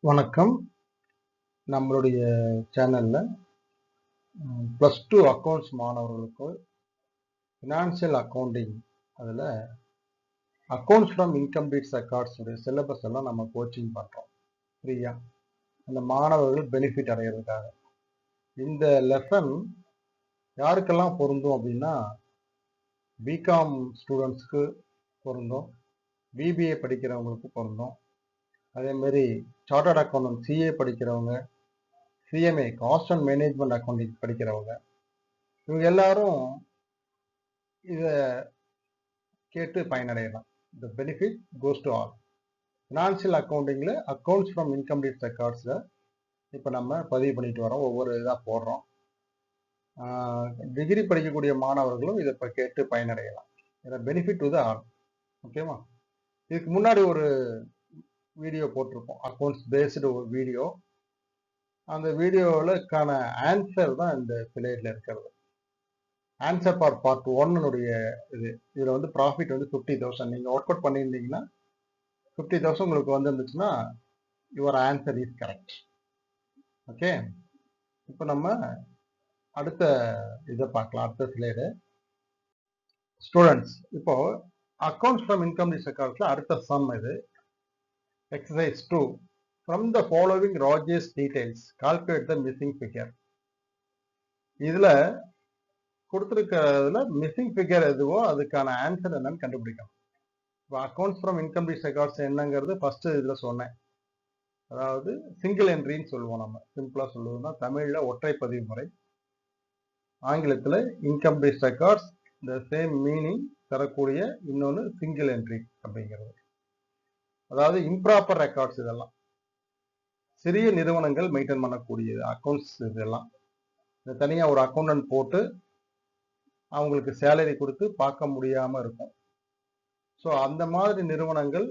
வணக்கம். நம்மளுடைய சேனல்ல +2 அக்கவுண்ட்ஸ் மாணவர்களுக்கு ஃபினான்ஷியல் அக்கவுண்டிங் அதில் அக்கவுண்ட்ஸ் ஃப்ரம் இன்கம்ப்ளீட் ரெக்கார்ட்ஸ் உடைய சிலபஸ் எல்லாம் நம்ம கோச்சிங் பண்ணுறோம் ஃப்ரீயா. அந்த மாணவர்கள் பெனிஃபிட் அடைகிறதுக்காக இந்த லெசன் யாருக்கெல்லாம் பொருந்தும் அப்படின்னா, பிகாம் ஸ்டூடெண்ட்ஸ்க்கு பொருந்தும், பிபிஏ படிக்கிறவங்களுக்கு பொருந்தும், அதேமாரி சார்ட்டர்ட் அக்கௌண்டன்ட் சிஏ படிக்கிறவங்க, CMA cost and management accounting படிக்கிறவங்க, இவங்க எல்லாரும் இதை கேட்டு பயனடையலாம். The benefit goes to all. Financial அக்கௌண்டிங்கில் அக்கௌண்ட்ஸ் ஃப்ரம் இன்கம்ப்ளீட் ரெக்கார்ட்ஸில் இப்போ நம்ம பதிவு பண்ணிட்டு வரோம், ஒவ்வொரு இதாக போடுறோம். டிகிரி படிக்கக்கூடிய மாணவர்களும் இதை இப்போ கேட்டு பயனடையலாம். இதை பெனிஃபிட் டு த ஆல். ஓகேவா? இதுக்கு முன்னாடி ஒரு வீடியோ போட்டிருப்போம், அக்கௌண்ட்ஸ் பேஸ்டு ஒரு வீடியோ. அந்த வீடியோவுக்கான ஆன்சர் தான் இந்த ஸ்லைடில் இருக்கிறது. ஆன்சர் ஃபார் பார்ட் 1 இதில் வந்து ப்ராஃபிட் வந்து 50,000. நீங்கள் ஒர்க் அவுட் பண்ணியிருந்தீங்கன்னா 50,000 உங்களுக்கு வந்துருந்துச்சுன்னா your answer is correct. Okay, இப்போ நம்ம அடுத்த இதை பார்க்கலாம். அடுத்த ஸ்லைடு. ஸ்டூடெண்ட்ஸ், இப்போ அக்கௌண்ட்ஸ் ஃப்ரம் இன்கம் ரெக்கார்ட்ஸ்ல அடுத்த சம் இது. Exercise 2. From the following Rajesh details calculate the missing figure. இதுல கொடுத்துருக்கிறதுல மிஸ்ஸிங் ஃபிகர் எதுவோ அதுக்கான ஆன்சர் என்னன்னு கண்டுபிடிக்கணும். இப்போ அக்கௌண்ட்ஸ் ஃப்ரம் இன்கம் ரெக்கார்ட்ஸ் என்னங்கிறது ஃபர்ஸ்ட் இதில் சொன்னேன். அதாவது சிங்கிள் என்ட்ரின்னு சொல்லுவோம். நம்ம சிம்பிளாக சொல்லுவோம்னா தமிழில் ஒற்றை பதிவு முறை, ஆங்கிலத்தில் இன்கம் ரெக்கார்ட்ஸ். இந்த சேம் மீனிங் தரக்கூடிய இன்னொன்று சிங்கிள் என்ட்ரி அப்படிங்கிறது. அதாவது இம்ப்ராப்பர் ரெக்கார்ட்ஸ், இதெல்லாம் சிறிய நிறுவனங்கள் மெயின்டைன் பண்ணக்கூடியது அக்கௌண்ட்ஸ். இதெல்லாம் இந்த தனியாக ஒரு அக்கௌண்டன்ட் போட்டு அவங்களுக்கு சேலரி கொடுத்து பார்க்க முடியாமல் இருக்கும். ஸோ அந்த மாதிரி நிறுவனங்கள்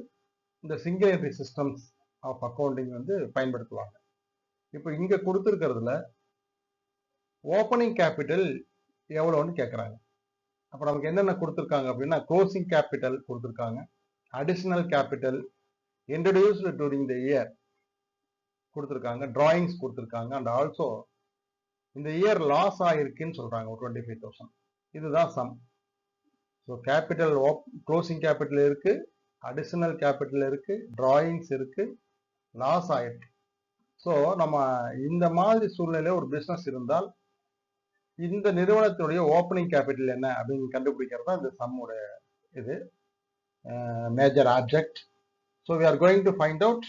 இந்த single entry systems of accounting வந்து பயன்படுத்துவாங்க. இப்போ இங்கே கொடுத்துருக்கிறதுல ஓப்பனிங் கேபிட்டல் எவ்வளோன்னு கேட்குறாங்க. அப்போ நமக்கு என்னென்ன கொடுத்துருக்காங்க அப்படின்னா, க்ளோசிங் கேபிட்டல் கொடுத்துருக்காங்க, additional capital introduced during the year கொடுத்துருக்காங்க, டிராயிங்ஸ் கொடுத்துருக்காங்க, அண்ட் ஆல்சோ இந்த இயர் லாஸ் ஆகிருக்குன்னு சொல்கிறாங்க ஒரு 25,000. இதுதான் sum. So capital closing capital இருக்கு, அடிஷனல் கேபிட்டல் இருக்கு, டிராயிங்ஸ் இருக்கு, லாஸ் ஆயிருக்கு. ஸோ நம்ம இந்த மாதிரி சூழ்நிலையில் ஒரு பிஸ்னஸ் இருந்தால் இந்த நிறுவனத்துடைய ஓப்பனிங் கேபிட்டல் என்ன அப்படின்னு கண்டுபிடிக்கிறது தான் இந்த சம்மோட இது major object. So we are going to find out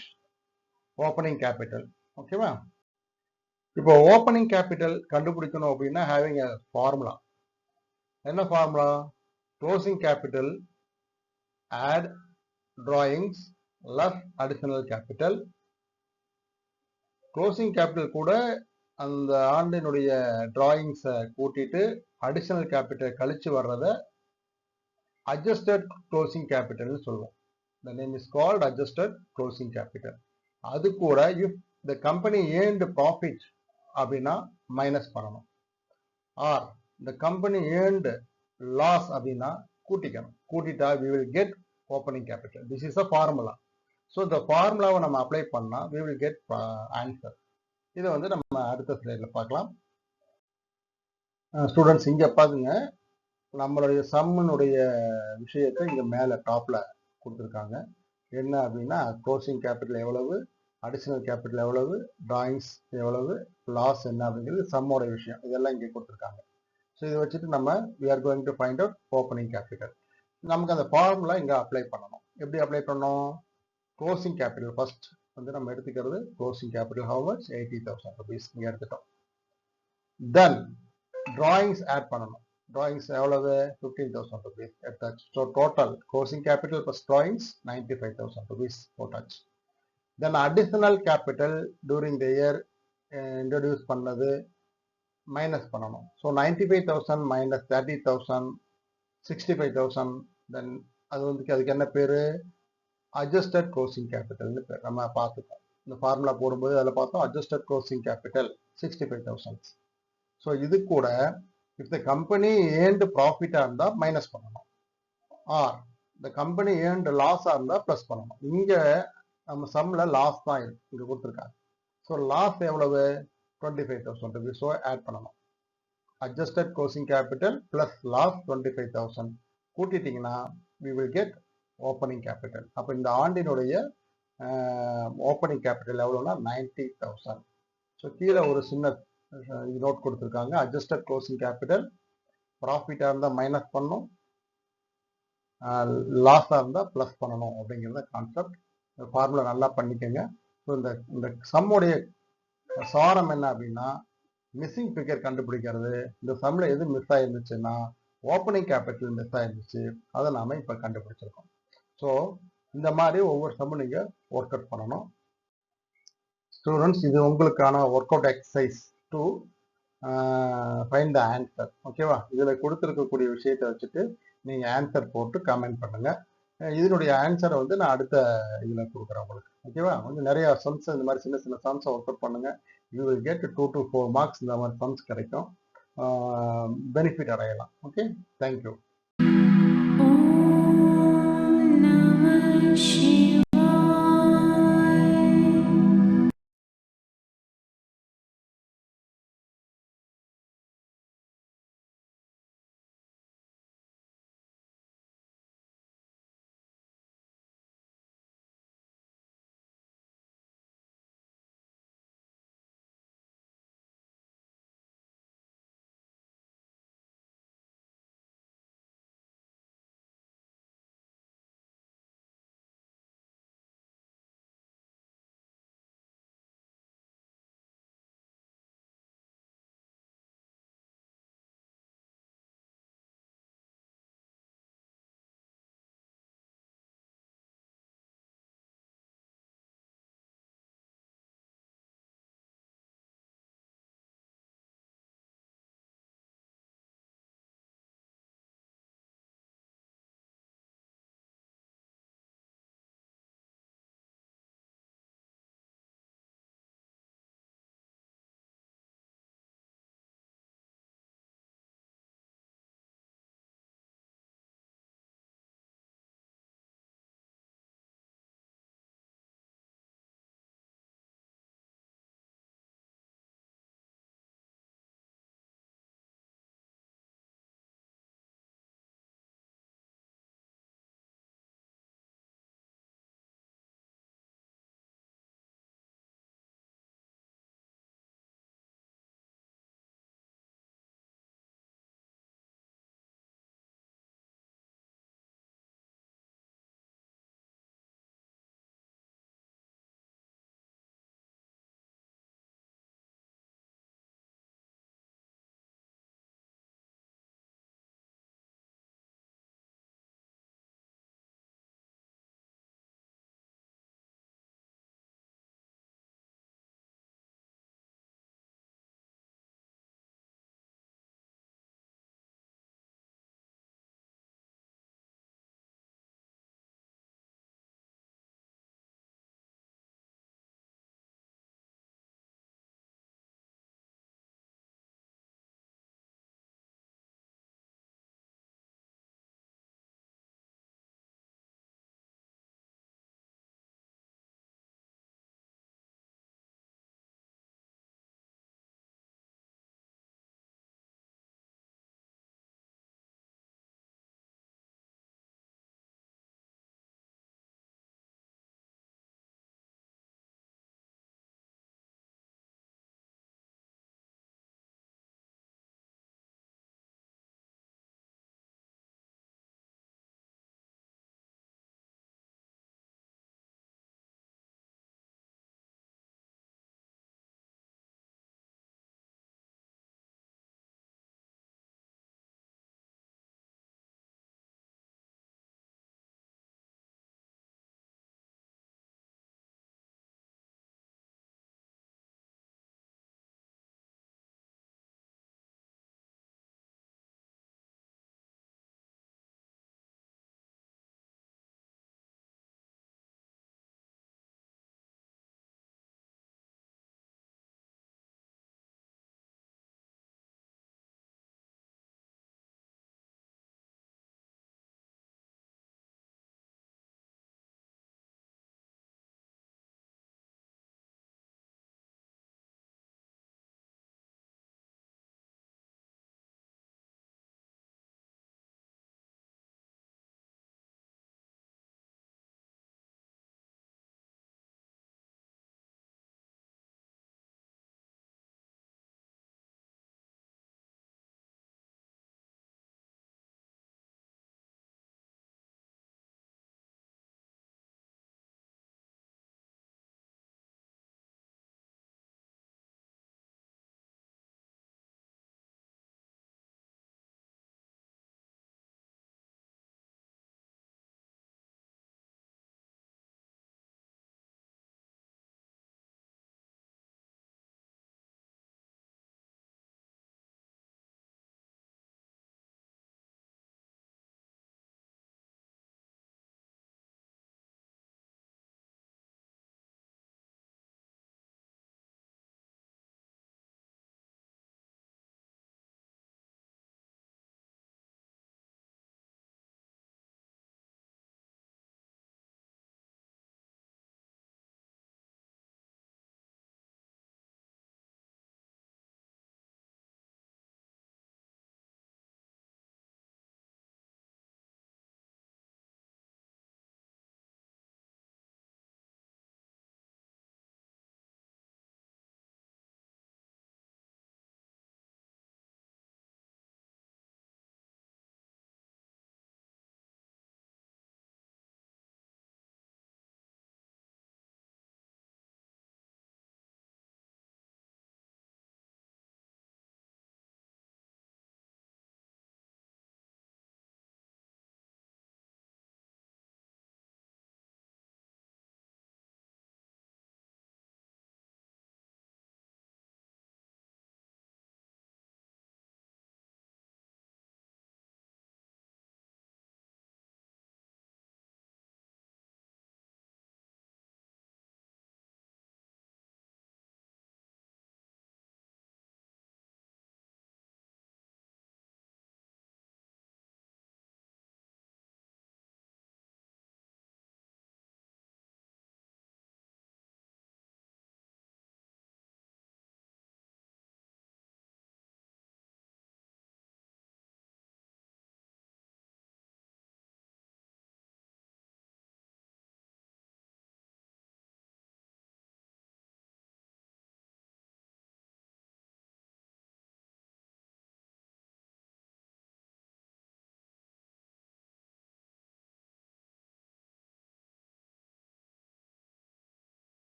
opening capital. ஓகேவா? இப்போ ஓப்பனிங் கேபிட்டல் கண்டுபிடிக்கணும் அப்படின்னா ஹேவிங் எ ஃபார்முலா. என்ன formula? Closing capital add drawings less additional capital. Closing capital கூட அந்த ஆண்டினுடைய டிராயிங்ஸை கூட்டிட்டு அடிஷனல் கேபிட்டல் கழிச்சு வர்றத அட்ஜஸ்டட் க்ளோசிங் கேபிட்டல்னு சொல்லுவோம். The name is called adjusted closing capital. அது கூட if the company earned profit அப்படின்னா மைனஸ் பண்ணணும். Or the company earned loss அப்படின்னா கூட்டிக்கணும். கூட்டிட்டா we will get opening capital. This is a formula. So the formulaவை நம்ம apply பண்ணா we will get answer. இதை வந்து நம்ம அடுத்த ஸ்லைட்ல பார்க்கலாம். ஸ்டூடெண்ட்ஸ், இங்க பாருங்க, நம்மளுடைய சம்முடைய விஷயத்தை இங்க மேல டாப்ல கொடுத்துருக்காங்க. என்ன அப்படின்னா, க்ளோசிங் கேபிட்டல் எவ்வளவு, அடிஷனல் கேபிட்டல் எவ்வளவு, டிராயிங்ஸ் எவ்வளவு, லாஸ் என்ன அப்படிங்கிறது சம்மோட விஷயம். இதெல்லாம் இங்கே கொடுத்துருக்காங்க. ஸோ இதை வச்சுட்டு நம்ம we are going to find out opening capital. நமக்கு அந்த ஃபார்முலா இங்கே அப்ளை பண்ணணும். எப்படி அப்ளை பண்ணணும்? க்ளோசிங் கேபிட்டல் ஃபர்ஸ்ட் வந்து நம்ம எடுத்துக்கிறது. Closing capital how much? 80,000 rupees இங்கே எடுத்துட்டோம். தென் டிராயிங்ஸ் ஆட் பண்ணணும். டிராயிங்ஸ் எவ்வளவு? 15,000 rupees எடுத்தாச்சு. So total closing capital plus drawings 95,000 rupees போட்டாச்சு. Then additional capital during the year introduce பண்ணது மைனஸ் பண்ணணும். So 95,000 minus 30,000 65,000. தென் அது வந்து அதுக்கு என்ன பேர்? அட்ஜஸ்டட் க்ளோசிங் கேபிட்டல்னு பேர். நம்ம பார்த்துக்கோம் இந்த ஃபார்முலா போடும்போது அதில் பார்த்தோம் அட்ஜஸ்டட் க்ளோசிங் கேபிட்டல் 65,000. ஸோ இது கூட இஃப் த கம்பெனி ஏர்ன்டு ப்ராஃபிட்டாக இருந்தால் மைனஸ் பண்ணணும், ஆர் த கம்பெனி ஏர்ன்டு லாஸாக இருந்தால் ப்ளஸ் பண்ணணும். இங்கே நம்ம சம்ல லாஸ் தான் இருக்கு இங்க கொடுத்துருக்காங்க. ஸோ லாஸ் எவ்வளவு 25,000 இருக்கு. ஸோ ஆட் பண்ணணும். Adjusted closing capital plus loss 25,000 கூட்டிட்டீங்கன்னா we will get opening capital. அப்போ இந்த ஆண்டினுடைய ஓப்பனிங் கேபிட்டல் எவ்வளோனா 90,000. ஸோ கீழே ஒரு சின்ன நோட் கொடுத்துருக்காங்க. அட்ஜஸ்டட் க்ளோசிங் கேபிட்டல் ப்ராஃபிட்டாக இருந்தால் மைனஸ் பண்ணணும், லாஸாக இருந்தால் ப்ளஸ் பண்ணணும் அப்படிங்கிறத கான்செப்ட். இந்த ஃபார்முலா நல்லா பண்ணிக்கோங்க. ஸோ இந்த சம்முடைய சாரம் என்ன அப்படின்னா, மிஸ்ஸிங் ஃபிகர் கண்டுபிடிக்கிறது. இந்த சம்மில் எது மிஸ் ஆயிருந்துச்சுன்னா ஓப்பனிங் கேபிட்டல் மிஸ் ஆயிருந்துச்சு, அதை நாம் இப்போ கண்டுபிடிச்சிருக்கோம். ஸோ இந்த மாதிரி ஒவ்வொரு சம்மும் நீங்கள் ஒர்க் அவுட் பண்ணணும். ஸ்டூடெண்ட்ஸ், இது உங்களுக்கான work out exercise to find the answer. ஓகேவா? இதில் கொடுத்துருக்கக்கூடிய விஷயத்தை வச்சுட்டு நீங்கள் ஆன்சர் போட்டு கமெண்ட் பண்ணுங்கள். இதனுடைய ஆன்சரை வந்து நான் அடுத்த இதில் கொடுக்குறேன் உங்களுக்கு. ஓகேவா? வந்து நிறைய சம்ஸ் இந்த மாதிரி சின்ன சின்ன சம்ஸை ஒர்க் அவுட் பண்ணுங்கள். You will get 2 to 4 marks இந்த மாதிரி சம்ஸ் கிடைக்கும். பெனிஃபிட் அடையலாம். Okay, thank you.